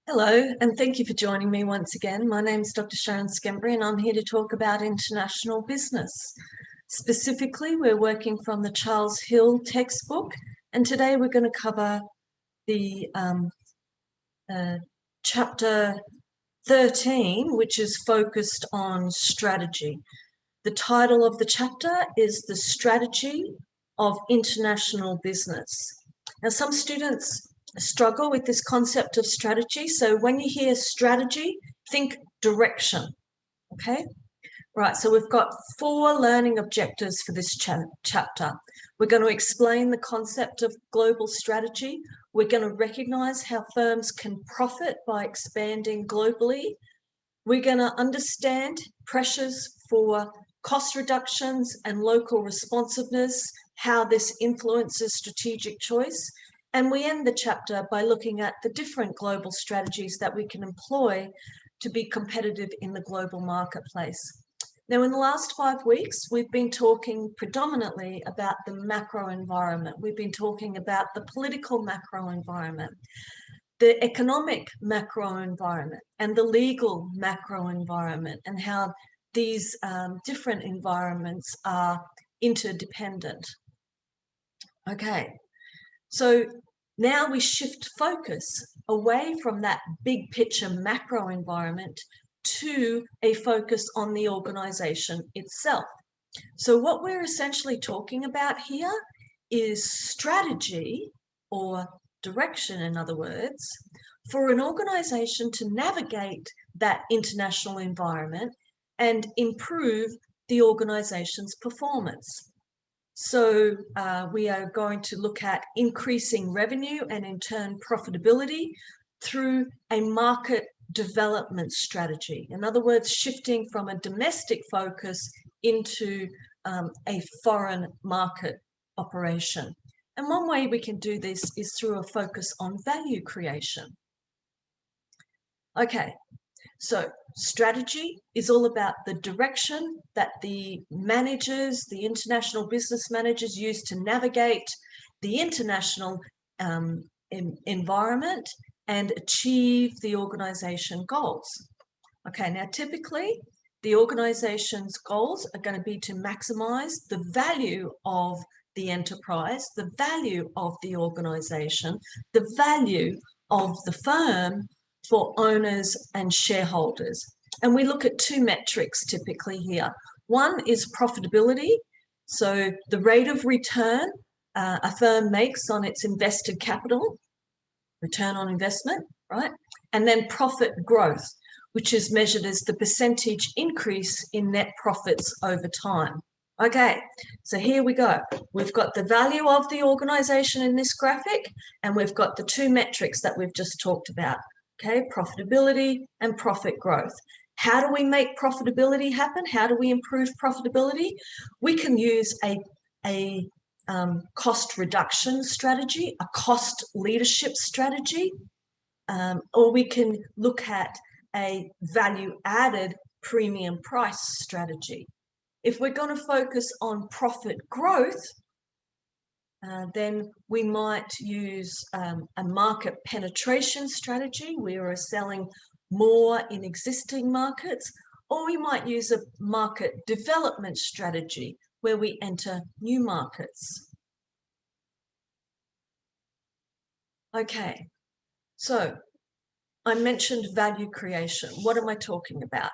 Hello, and thank you for joining me once again. My name is Dr. Sharon Skembry, and I'm here to talk about international business. Specifically, we're working from the Charles Hill textbook, and today we're going to cover the chapter 13, which is focused on strategy. The title of the chapter is The Strategy of International Business. Now, some students struggle with this concept of strategy. So when you hear strategy, think direction, okay? Right, so we've got 4 learning objectives for this chapter. We're going to explain the concept of global strategy. We're going to recognize how firms can profit by expanding globally. We're going to understand pressures for cost reductions and local responsiveness, how this influences strategic choice. And we end the chapter by looking at the different global strategies that we can employ to be competitive in the global marketplace. Now, in the last 5 weeks, we've been talking predominantly about the macro environment. We've been talking about the political macro environment, the economic macro environment, and the legal macro environment, and how these different environments are interdependent. Okay, so now we shift focus away from that big picture macro environment to a focus on the organization itself. So what we're essentially talking about here is strategy, or direction in other words, for an organization to navigate that international environment and improve the organization's performance. So we are going to look at increasing revenue and in turn profitability through a market development strategy. In other words, shifting from a domestic focus into a foreign market operation. And one way we can do this is through a focus on value creation. Okay, so strategy is all about the direction that the managers, the international business managers, use to navigate the international environment and achieve the organization goals. Okay, now typically the organization's goals are going to be to maximize the value of the enterprise, the value of the organization, the value of the firm for owners and shareholders. And we look at 2 metrics typically here. One is profitability, so the rate of return a firm makes on its invested capital, return on investment, right? And then profit growth, which is measured as the percentage increase in net profits over time. Okay, so here we go. We've got the value of the organization in this graphic, and we've got the 2 metrics that we've just talked about. Okay, profitability and profit growth. How do we make profitability happen? How do we improve profitability? We can use a cost reduction strategy, a cost leadership strategy, or we can look at a value-added premium price strategy. If we're going to focus on profit growth, then we might use a market penetration strategy. We are selling more in existing markets, or we might use a market development strategy where we enter new markets. Okay, so I mentioned value creation. What am I talking about?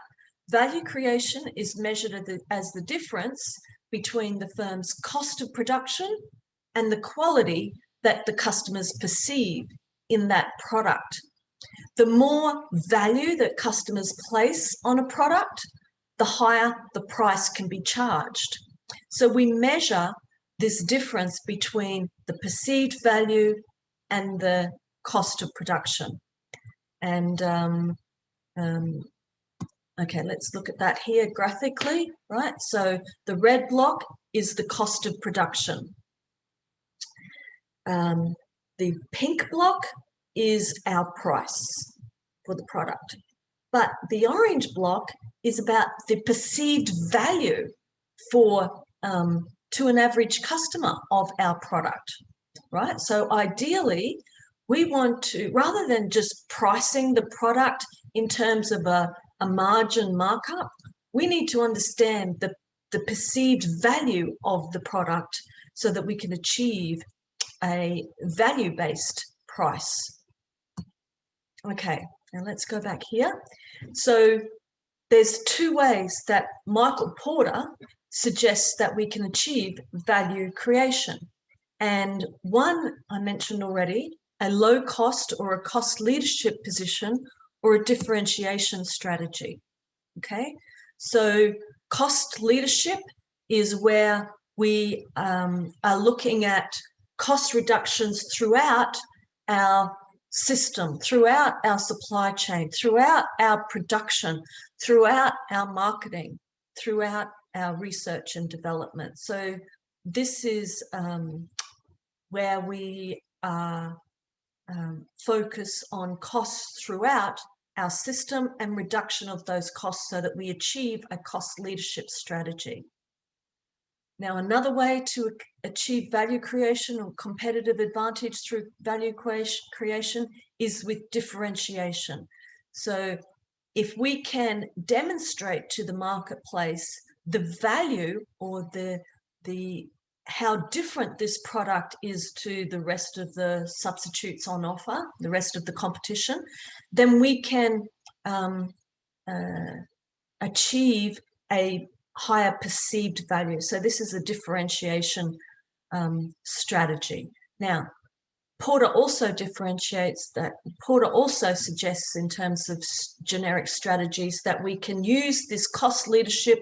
Value creation is measured as the difference between the firm's cost of production and the quality that the customers perceive in that product. The more value that customers place on a product, the higher the price can be charged. So we measure this difference between the perceived value and the cost of production. And okay, let's look at that here graphically, right? So the red block is the cost of production. The pink block is our price for the product. But the orange block is about the perceived value for to an average customer of our product, right? So ideally, We want to, rather than just pricing the product in terms of a margin markup, we need to understand the perceived value of the product so that we can achieve a value-based price. Okay, now let's go back here. So there's two ways that Michael Porter suggests that we can achieve value creation. And one I mentioned already, a low cost or a cost leadership position or a differentiation strategy. Okay, so cost leadership is where we are looking at cost reductions throughout our system, throughout our supply chain, throughout our production, throughout our marketing, throughout our research and development. So this is where we focus on costs throughout our system and reduction of those costs so that we achieve a cost leadership strategy. Now, another way to achieve value creation or competitive advantage through value creation is with differentiation. So if we can demonstrate to the marketplace the value or the how different this product is to the rest of the substitutes on offer, the rest of the competition, then we can achieve a higher perceived value. So this is a differentiation strategy. Now, Porter also differentiates that. Porter also suggests in terms of generic strategies that we can use this cost leadership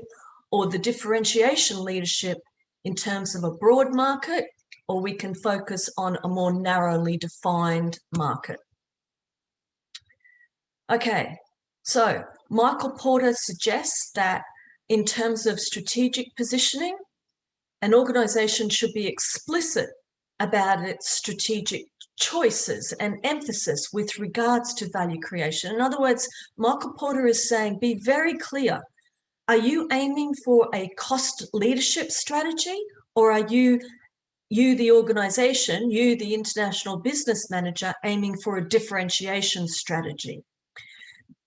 or the differentiation leadership in terms of a broad market, or we can focus on a more narrowly defined market. Okay, so Michael Porter suggests that in terms of strategic positioning, an organization should be explicit about its strategic choices and emphasis with regards to value creation. In other words, Michael Porter is saying, be very clear. Are you aiming for a cost leadership strategy, or are you the organization, you the international business manager, aiming for a differentiation strategy?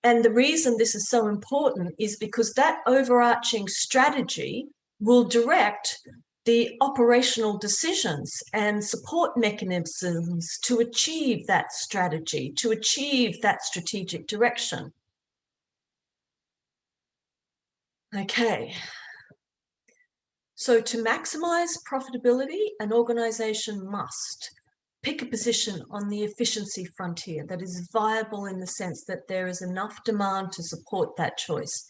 And the reason this is so important is because that overarching strategy will direct the operational decisions and support mechanisms to achieve that strategy, to achieve that strategic direction. Okay. So to maximize profitability, an organization must pick a position on the efficiency frontier that is viable in the sense that there is enough demand to support that choice.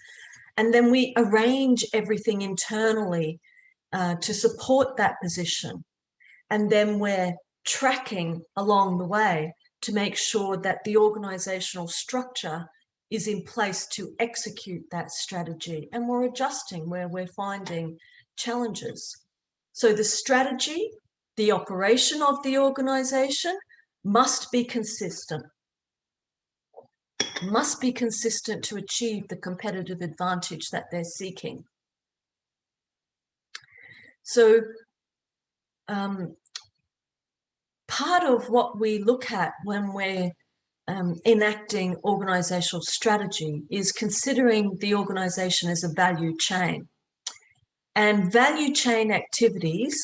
And then we arrange everything internally to support that position. And then we're tracking along the way to make sure that the organizational structure is in place to execute that strategy. And we're adjusting where we're finding challenges. So the strategy, the operation of the organization must be consistent. Must be consistent to achieve the competitive advantage that they're seeking. So part of what we look at when we're enacting organizational strategy is considering the organization as a value chain. And value chain activities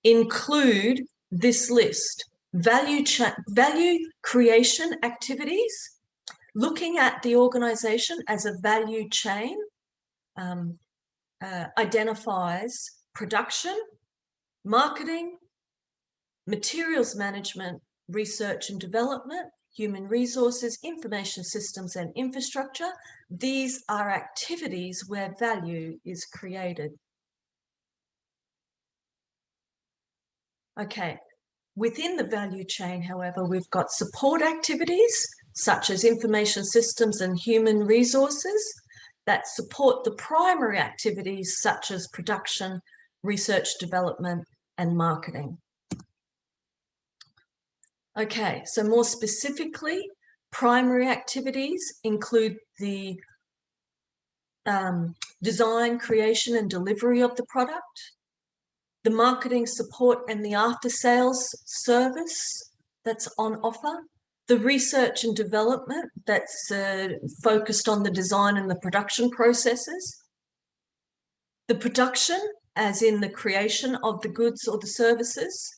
include this list: value creation activities, looking at the organization as a value chain, identifies production, marketing, materials management, research and development, human resources, information systems and infrastructure. These are activities where value is created. Okay, within the value chain, however, we've got support activities such as information systems and human resources that support the primary activities such as production, research, development, and marketing. Okay, so more specifically, primary activities include the design, creation, and delivery of the product, the marketing support and the after-sales service that's on offer, the research and development that's focused on the design and the production processes, the production, as in the creation of the goods or the services,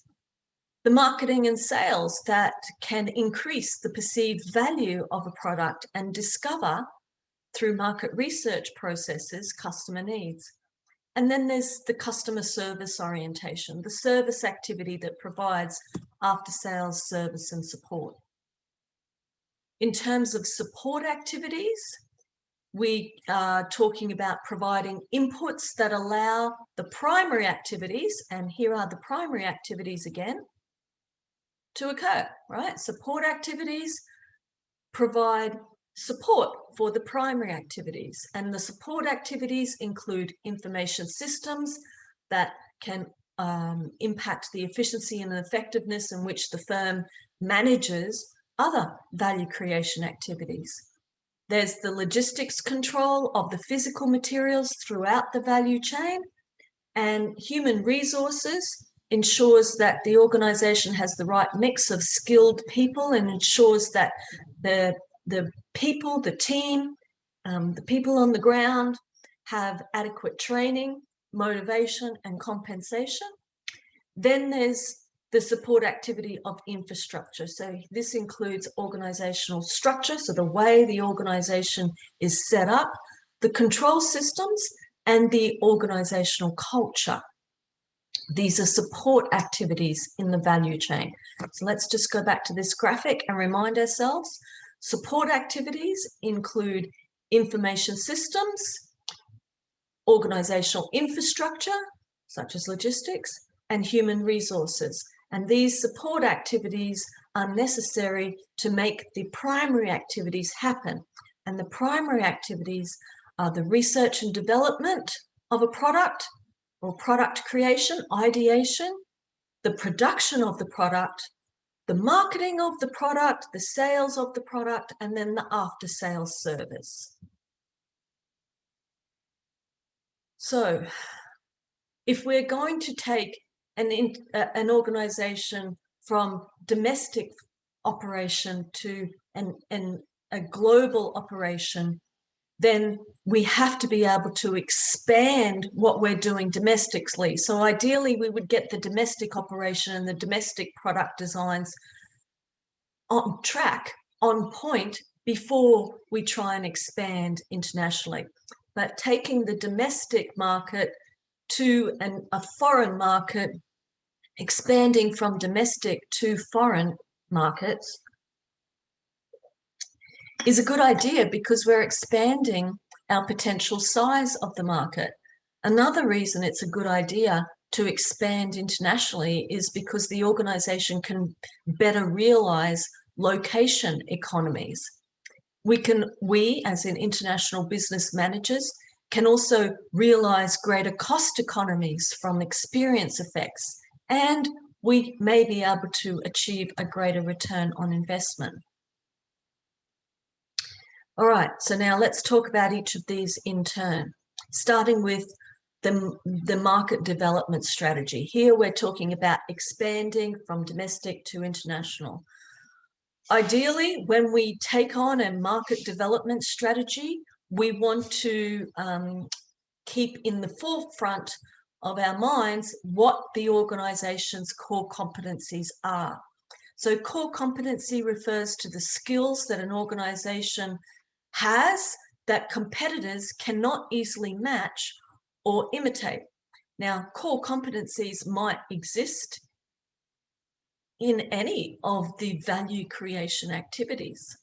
the marketing and sales that can increase the perceived value of a product and discover through market research processes customer needs. And then there's the customer service orientation, the service activity that provides after-sales service and support. In terms of support activities, we are talking about providing inputs that allow the primary activities, and here are the primary activities again, to occur, right? Support activities provide support for the primary activities, and the support activities include information systems that can impact the efficiency and effectiveness in which the firm manages other value creation activities. There's the logistics control of the physical materials throughout the value chain, and human resources ensures that the organisation has the right mix of skilled people and ensures that the people, the team, the people on the ground have adequate training, motivation and compensation. Then there's the support activity of infrastructure. So this includes organisational structure, so the way the organisation is set up, the control systems and the organisational culture. These are support activities in the value chain. So let's just go back to this graphic and remind ourselves. Support activities include information systems, organisational infrastructure, such as logistics, and human resources. And these support activities are necessary to make the primary activities happen. And the primary activities are the research and development of a product or product creation, ideation, the production of the product, the marketing of the product, the sales of the product, and then the after-sales service. So if we're going to take an organisation from domestic operation to a global operation, then we have to be able to expand what we're doing domestically. So ideally, we would get the domestic operation and the domestic product designs on track, on point, before we try and expand internationally. But taking the domestic market to a foreign market, expanding from domestic to foreign markets, is a good idea because we're expanding our potential size of the market. Another reason it's a good idea to expand internationally is because the organisation can better realise location economies. We as in international business managers can also realise greater cost economies from experience effects, and we may be able to achieve a greater return on investment. All right, so now let's talk about each of these in turn, starting with the market development strategy. Here we're talking about expanding from domestic to international. Ideally, when we take on a market development strategy, we want to keep in the forefront of our minds what the organisation's core competencies are. So core competency refers to the skills that an organisation has that competitors cannot easily match or imitate. Now, core competencies might exist in any of the value creation activities,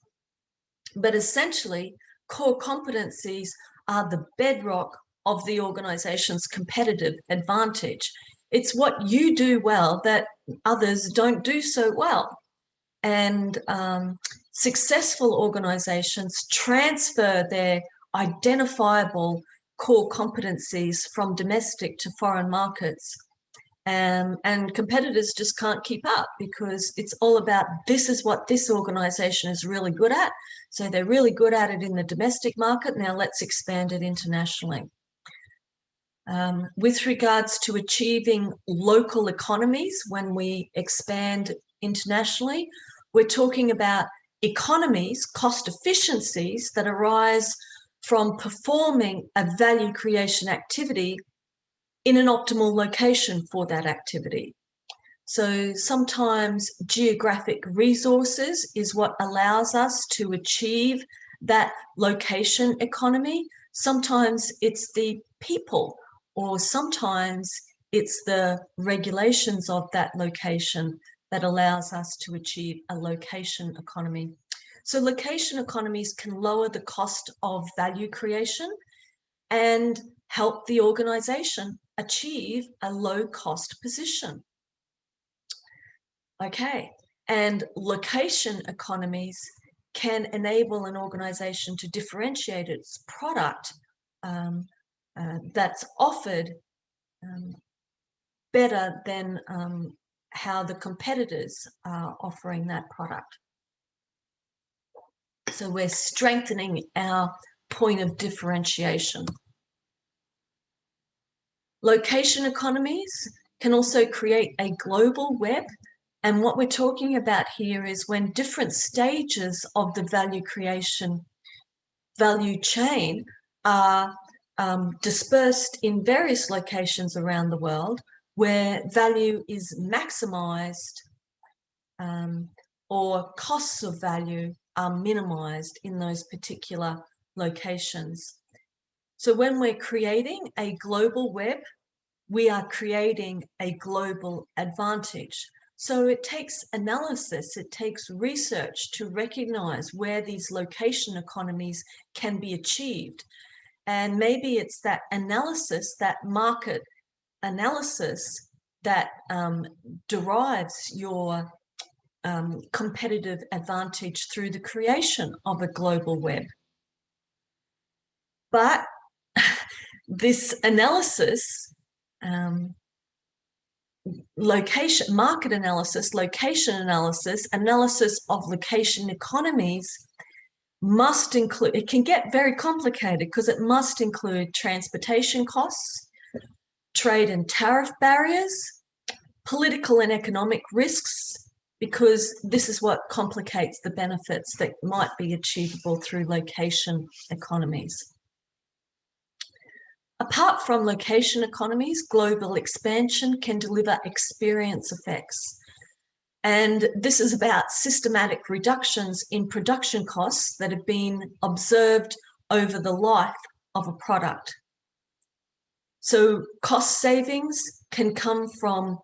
but essentially, core competencies are the bedrock of the organization's competitive advantage. It's what you do well that others don't do so well. And successful organizations transfer their identifiable core competencies from domestic to foreign markets. And competitors just can't keep up because it's all about this is what this organization is really good at. So they're really good at it in the domestic market. Now let's expand it internationally. With regards to achieving local economies, when we expand internationally, we're talking about economies, cost efficiencies that arise from performing a value creation activity in an optimal location for that activity. So sometimes geographic resources is what allows us to achieve that location economy. Sometimes it's the people, or sometimes it's the regulations of that location that allows us to achieve a location economy. So location economies can lower the cost of value creation and help the organization achieve a low cost position. Okay, and location economies can enable an organization to differentiate its product that's offered better than how the competitors are offering that product. So we're strengthening our point of differentiation. Location economies can also create a global web. And what we're talking about here is when different stages of the value creation value chain are dispersed in various locations around the world where value is maximized or costs of value are minimized in those particular locations. So when we're creating a global web, we are creating a global advantage. So it takes analysis, it takes research to recognize where these location economies can be achieved. And maybe it's that analysis, that market analysis, that derives your competitive advantage through the creation of a global web. But this analysis, location, market analysis, location analysis, analysis of location economies must include, it can get very complicated because it must include transportation costs, trade and tariff barriers, political and economic risks, because this is what complicates the benefits that might be achievable through location economies. Apart from location economies, global expansion can deliver experience effects. And this is about systematic reductions in production costs that have been observed over the life of a product. So cost savings can come from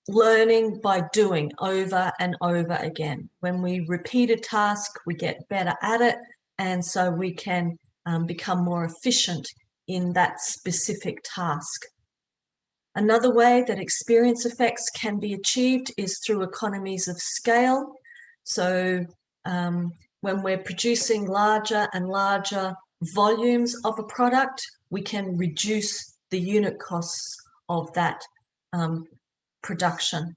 learning by doing over and over again. When we repeat a task, we get better at it, and so we can become more efficient in that specific task. Another way that experience effects can be achieved is through economies of scale. So when we're producing larger and larger volumes of a product, we can reduce the unit costs of that production.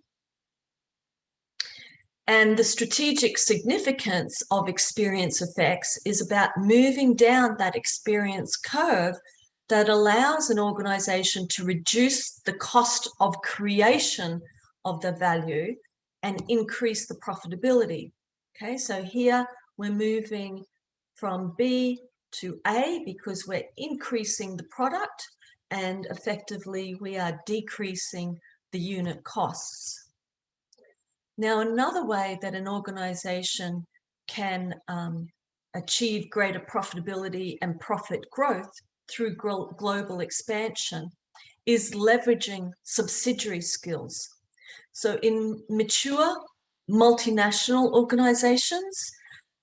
And the strategic significance of experience effects is about moving down that experience curve that allows an organization to reduce the cost of creation of the value and increase the profitability. Okay, so here we're moving from B to A because we're increasing the product, and effectively we are decreasing the unit costs. Now, another way that an organization can achieve greater profitability and profit growth through global expansion is leveraging subsidiary skills. So in mature multinational organizations,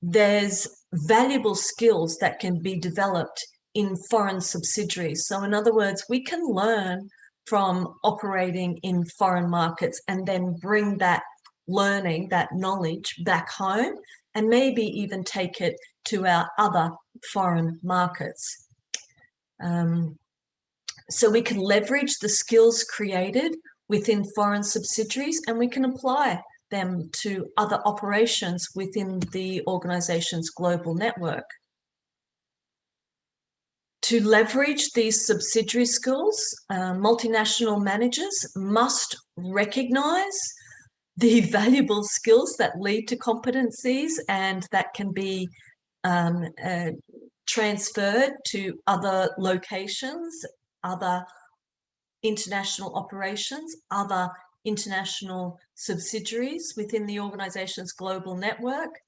there's valuable skills that can be developed in foreign subsidiaries. So in other words, we can learn from operating in foreign markets and then bring that learning, that knowledge back home, and maybe even take it to our other foreign markets. So we can leverage the skills created within foreign subsidiaries, and we can apply them to other operations within the organization's global network. To leverage these subsidiary skills, multinational managers must recognize the valuable skills that lead to competencies and that can be transferred to other locations, other international operations, other international subsidiaries within the organization's global network,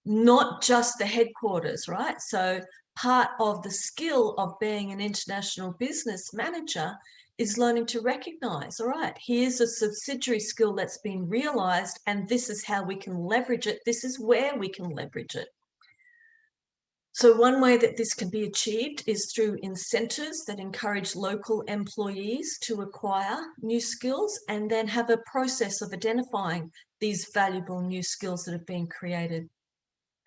not just the headquarters, right? So part of the skill of being an international business manager is learning to recognize, all right, here's a subsidiary skill that's been realized, and this is how we can leverage it. This is where we can leverage it. So one way that this can be achieved is through incentives that encourage local employees to acquire new skills and then have a process of identifying these valuable new skills that have been created.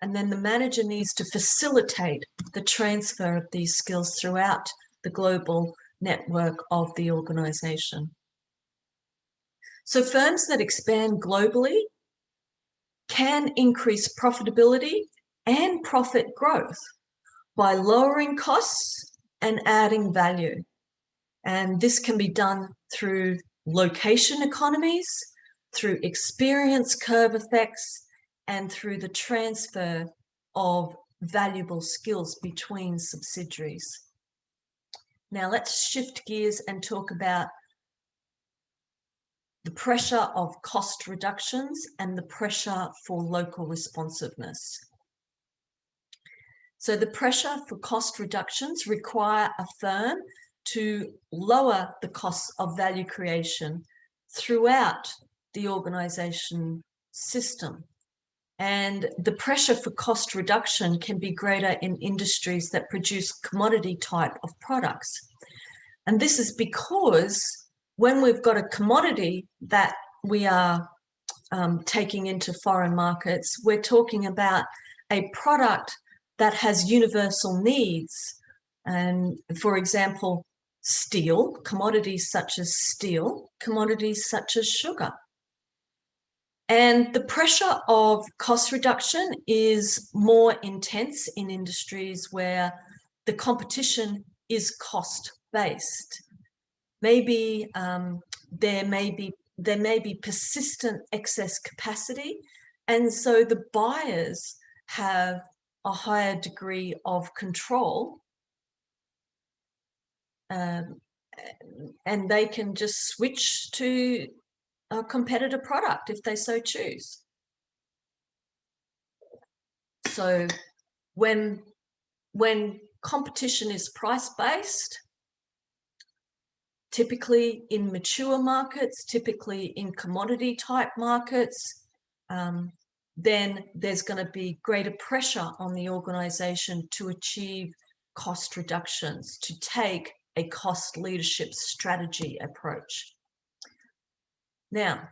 And then the manager needs to facilitate the transfer of these skills throughout the global network of the organization. So firms that expand globally can increase profitability and profit growth by lowering costs and adding value. And this can be done through location economies, through experience curve effects, and through the transfer of valuable skills between subsidiaries. Now let's shift gears and talk about the pressure of cost reductions and the pressure for local responsiveness. So the pressure for cost reductions require a firm to lower the costs of value creation throughout the organization system. And the pressure for cost reduction can be greater in industries that produce commodity type of products. And this is because when we've got a commodity that we are taking into foreign markets, we're talking about a product that has universal needs. And for example, steel, commodities such as steel, commodities such as sugar. And the pressure of cost reduction is more intense in industries where the competition is cost-based. Maybe there may be persistent excess capacity, and so the buyers have a higher degree of control, and they can just switch to a competitor product if they so choose. So when competition is price-based, typically in mature markets, typically in commodity type markets, then there's going to be greater pressure on the organization to achieve cost reductions, to take a cost leadership strategy approach. Now,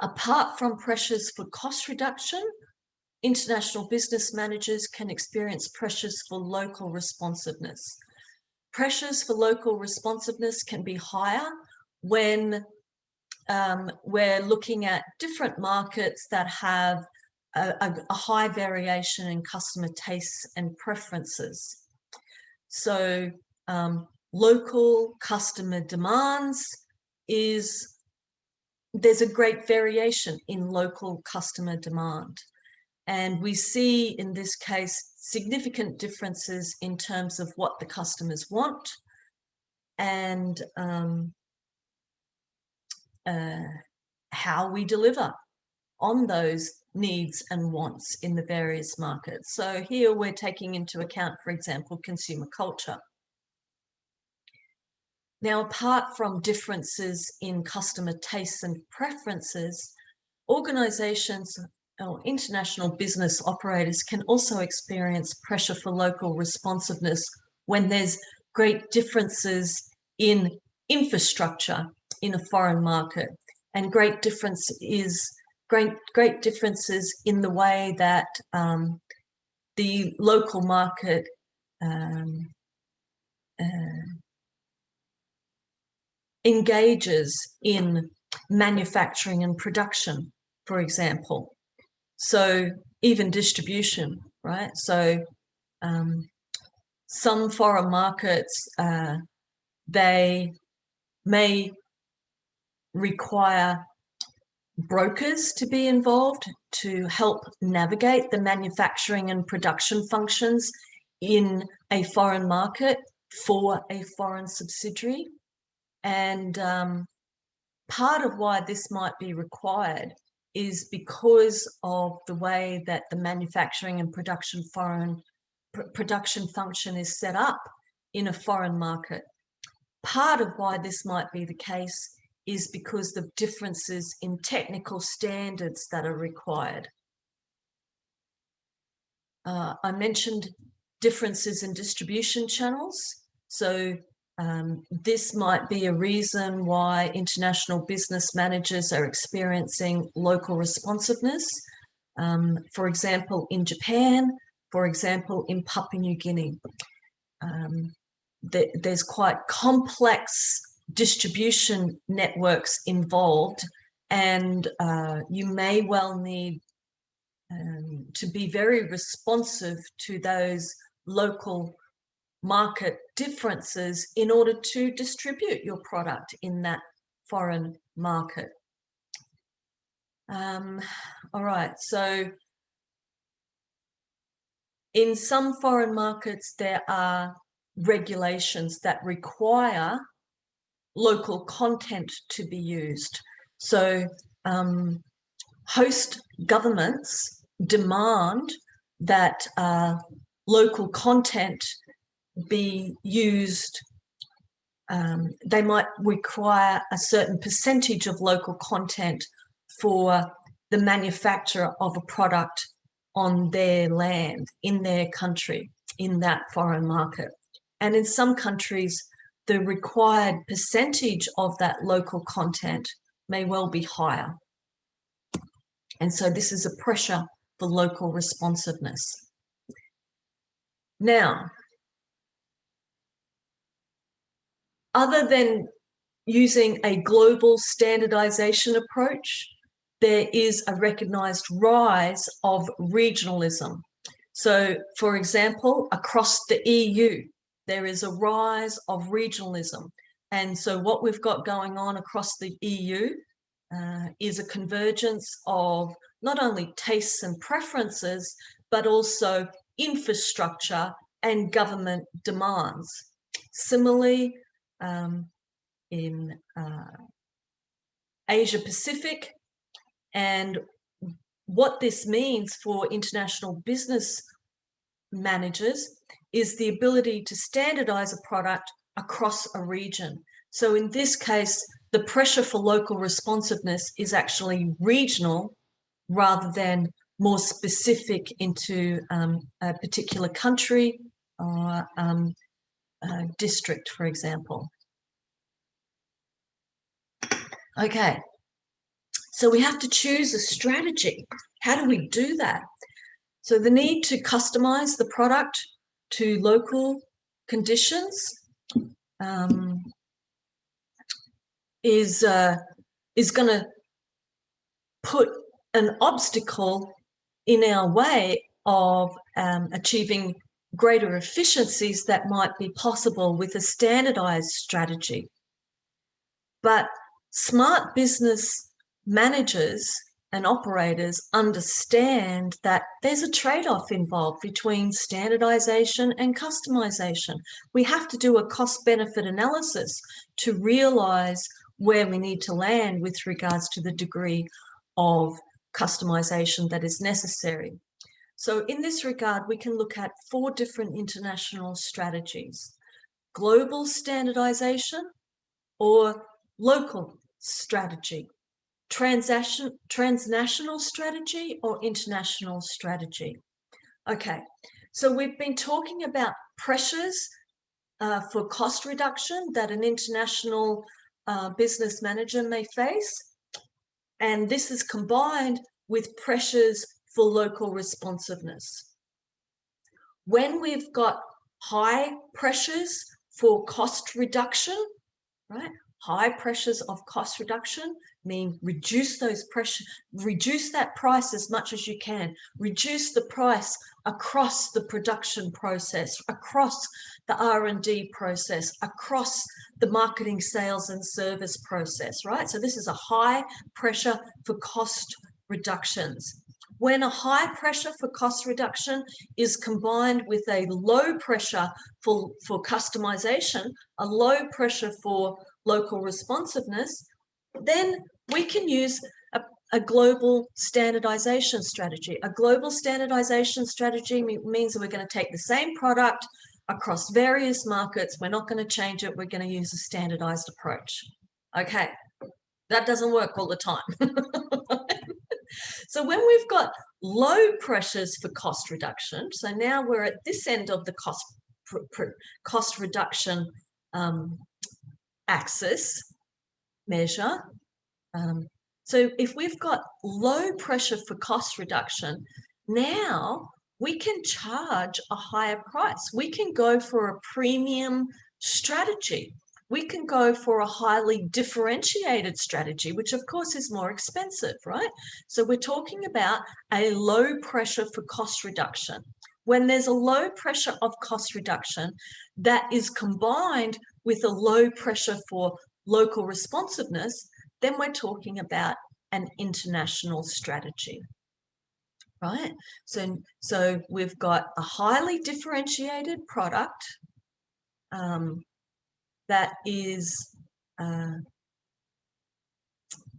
apart from pressures for cost reduction, international business managers can experience pressures for local responsiveness. Pressures for local responsiveness can be higher when we're looking at different markets that have a high variation in customer tastes and preferences. So local customer demands there's a great variation in local customer demand. And we see in this case significant differences in terms of what the customers want and how we deliver on those needs and wants in the various markets. So here we're taking into account, for example, consumer culture. Now, apart from differences in customer tastes and preferences, organizations or international business operators can also experience pressure for local responsiveness when there's great differences in infrastructure in a foreign market, and great differences in the way that the local market engages in manufacturing and production, for example. So even distribution, right? So some foreign markets, they may require brokers to be involved to help navigate the manufacturing and production functions in a foreign market for a foreign subsidiary. And part of why this might be required is because of the way that the manufacturing and production function is set up in a foreign market. Part of why this might be the case is because of differences in technical standards that are required. I mentioned differences in distribution channels. So this might be a reason why international business managers are experiencing local responsiveness. For example, in Japan, for example, in Papua New Guinea. There's quite complex distribution networks involved, and you may well need to be very responsive to those local market differences in order to distribute your product in that foreign market. All right, so in some foreign markets, there are regulations that require local content to be used. So host governments demand that local content be used. They might require a certain percentage of local content for the manufacture of a product on their land, in their country, in that foreign market. And in some countries, the required percentage of that local content may well be higher. And so this is a pressure for local responsiveness. Now, other than using a global standardization approach, there is a recognized rise of regionalism. So, for example, across the EU, there is a rise of regionalism. And so what we've got going on across the EU is a convergence of not only tastes and preferences, but also infrastructure and government demands. Similarly, in Asia Pacific, and what this means for international business managers is the ability to standardize a product across a region. So in this case, the pressure for local responsiveness is actually regional rather than more specific into a particular country or district, for example. Okay, so we have to choose a strategy. How do we do that? So the need to customize the product to local conditions is going to put an obstacle in our way of achieving greater efficiencies that might be possible with a standardized strategy. But smart business managers and operators understand that there's a trade-off involved between standardization and customization. We have to do a cost-benefit analysis to realize where we need to land with regards to the degree of customization that is necessary. So in this regard, we can look at 4 different international strategies: global standardization or local strategy, transnational strategy or international strategy. Okay, so we've been talking about pressures for cost reduction that an international business manager may face, and this is combined with pressures for local responsiveness. When we've got high pressures for cost reduction, right? High pressures of cost reduction, mean reduce that price as much as you can. Reduce the price across the production process, across the R&D process, across the marketing, sales and service process, right? So this is a high pressure for cost reductions. When a high pressure for cost reduction is combined with a low pressure for customization, a low pressure for local responsiveness, then we can use a global standardization strategy. A global standardization strategy means that we're going to take the same product across various markets. We're not going to change it. We're going to use a standardized approach. Okay, that doesn't work all the time. So when we've got low pressures for cost reduction, so now we're at this end of the cost reduction axis measure. So if we've got low pressure for cost reduction, now we can charge a higher price. We can go for a premium strategy. We can go for a highly differentiated strategy, which of course is more expensive, right? So we're talking about a low pressure for cost reduction. When there's a low pressure of cost reduction that is combined with a low pressure for local responsiveness, then we're talking about an international strategy, right? So we've got a highly differentiated product that is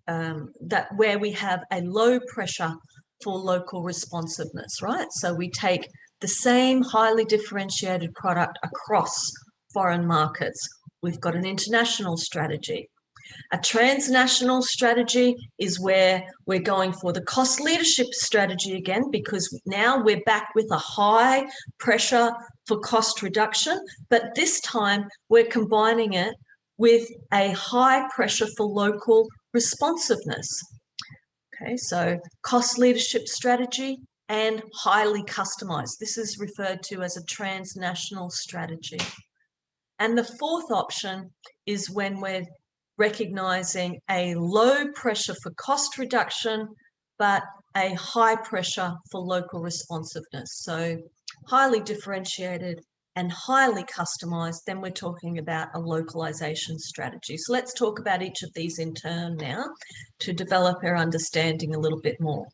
that where we have a low pressure for local responsiveness, right? So we take the same highly differentiated product across foreign markets. We've got an international strategy. A transnational strategy is where we're going for the cost leadership strategy again, because now we're back with a high pressure for cost reduction, but this time we're combining it with a high pressure for local responsiveness. Okay, so cost leadership strategy and highly customized. This is referred to as a transnational strategy. And the fourth option is when we're recognizing a low pressure for cost reduction, but a high pressure for local responsiveness. So highly differentiated and highly customized, then we're talking about a localization strategy. So let's talk about each of these in turn now to develop our understanding a little bit more.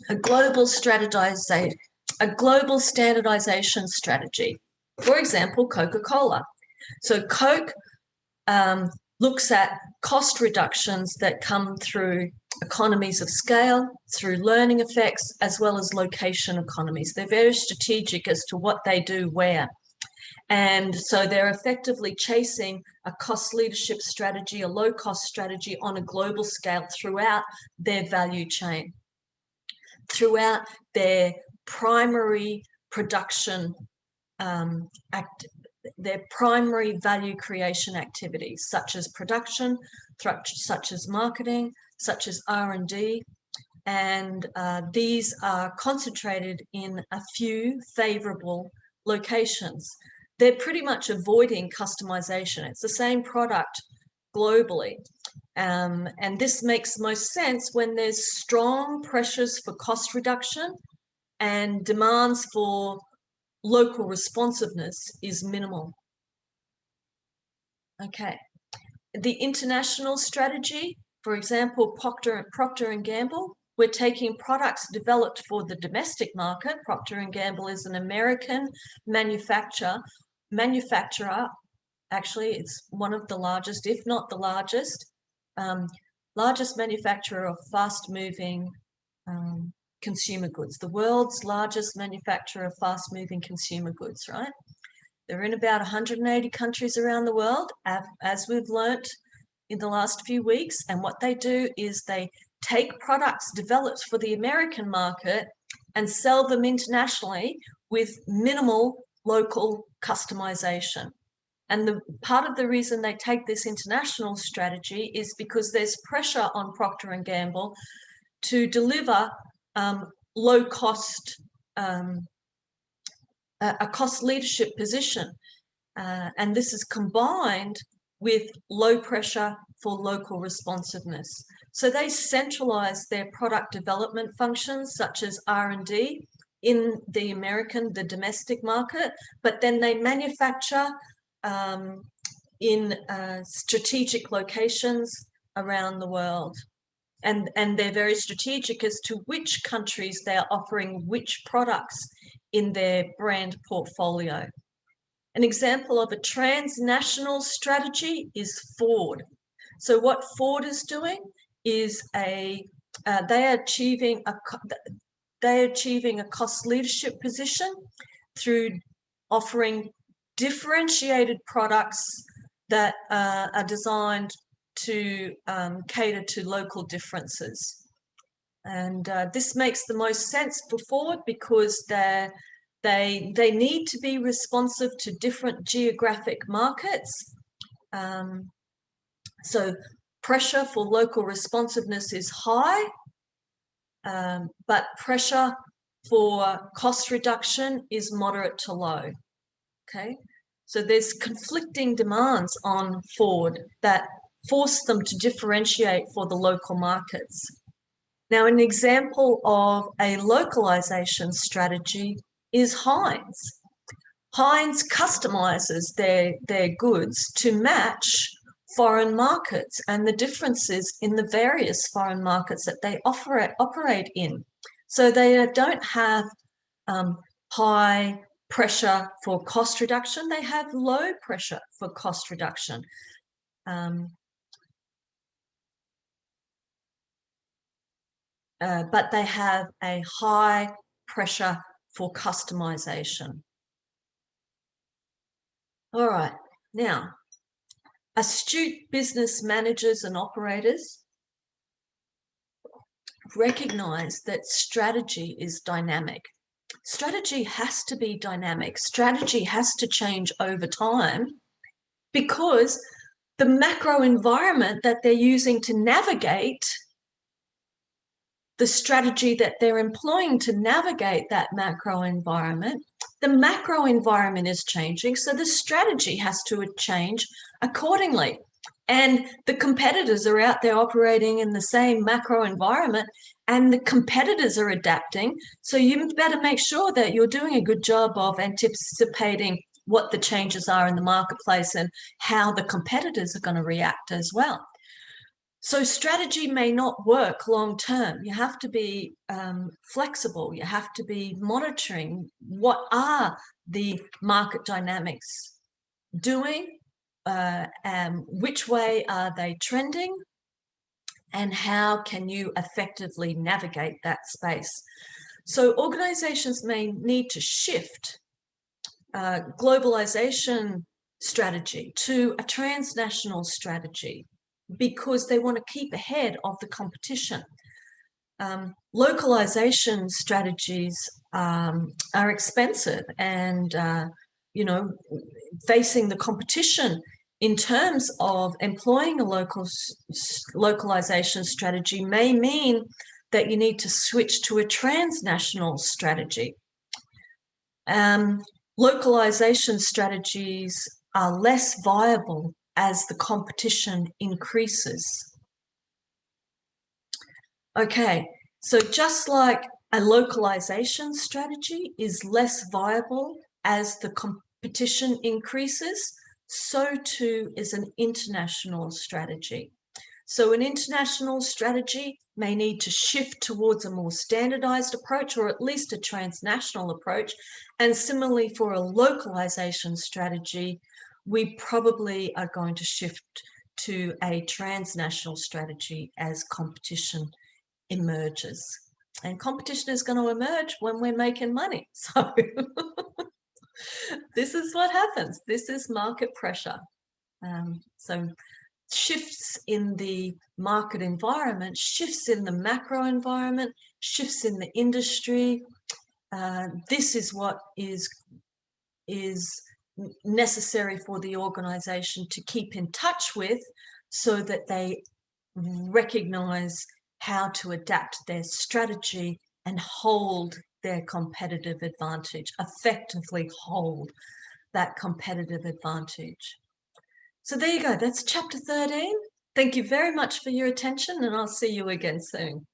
A global standardization strategy. For example, Coca-Cola. So Coke looks at cost reductions that come through economies of scale, through learning effects, as well as location economies. They're very strategic as to what they do where. And so they're effectively chasing a cost leadership strategy, a low-cost strategy on a global scale throughout their value chain, throughout their primary production their primary value creation activities, such as production, such as marketing, such as R&D, and these are concentrated in a few favorable locations. They're pretty much avoiding customization. It's the same product globally. And this makes most sense when there's strong pressures for cost reduction and demands for local responsiveness is minimal. Okay. The international strategy, for example, Procter & Gamble, we're taking products developed for the domestic market. Procter & Gamble is an American manufacturer. Actually, it's one of the largest, if not the largest manufacturer of fast-moving consumer goods, the world's largest manufacturer of fast-moving consumer goods, right? They're in about 180 countries around the world, as we've learnt in the last few weeks. And what they do is they take products developed for the American market and sell them internationally with minimal local customization. And the part of the reason they take this international strategy is because there's pressure on Procter & Gamble to deliver low cost, a cost leadership position. And this is combined with low pressure for local responsiveness. So they centralize their product development functions such as R&D in the domestic market, but then they manufacture in strategic locations around the world. And they're very strategic as to which countries they are offering which products in their brand portfolio. An example of a transnational strategy is Ford. So what Ford is doing is they are achieving a cost leadership position through offering differentiated products that are designed to cater to local differences. And this makes the most sense for Ford because they need to be responsive to different geographic markets. So pressure for local responsiveness is high, but pressure for cost reduction is moderate to low. Okay, so there's conflicting demands on Ford that force them to differentiate for the local markets. Now, an example of a localization strategy is Heinz. Heinz customizes their goods to match foreign markets and the differences in the various foreign markets that they operate in. So they don't have high pressure for cost reduction, they have low pressure for cost reduction. But they have a high pressure for customization. All right, now, astute business managers and operators recognize that strategy is dynamic. Strategy has to be dynamic. Strategy has to change over time because the macro environment that they're using to navigate the strategy that they're employing to navigate that macro environment, the macro environment is changing, so the strategy has to change accordingly. And the competitors are out there operating in the same macro environment, and the competitors are adapting. So you better make sure that you're doing a good job of anticipating what the changes are in the marketplace and how the competitors are going to react as well. So strategy may not work long term. You have to be flexible. You have to be monitoring what are the market dynamics doing, which way are they trending, and how can you effectively navigate that space. So organizations may need to shift globalization strategy to a transnational strategy because they want to keep ahead of the competition. Localization strategies are expensive, and facing the competition in terms of employing a localization strategy may mean that you need to switch to a transnational strategy. Localization strategies are less viable as the competition increases. Okay, so just like a localization strategy is less viable as the competition increases, so too is an international strategy. So an international strategy may need to shift towards a more standardized approach, or at least a transnational approach. And similarly for a localization strategy, we probably are going to shift to a transnational strategy as competition emerges. And competition is going to emerge when we're making money. So this is what happens. This is market pressure. So shifts in the market environment, shifts in the macro environment, shifts in the industry. This is what is necessary for the organization to keep in touch with, so that they recognize how to adapt their strategy and hold their competitive advantage, effectively hold that competitive advantage. So there you go, that's chapter 13. Thank you very much for your attention, and I'll see you again soon.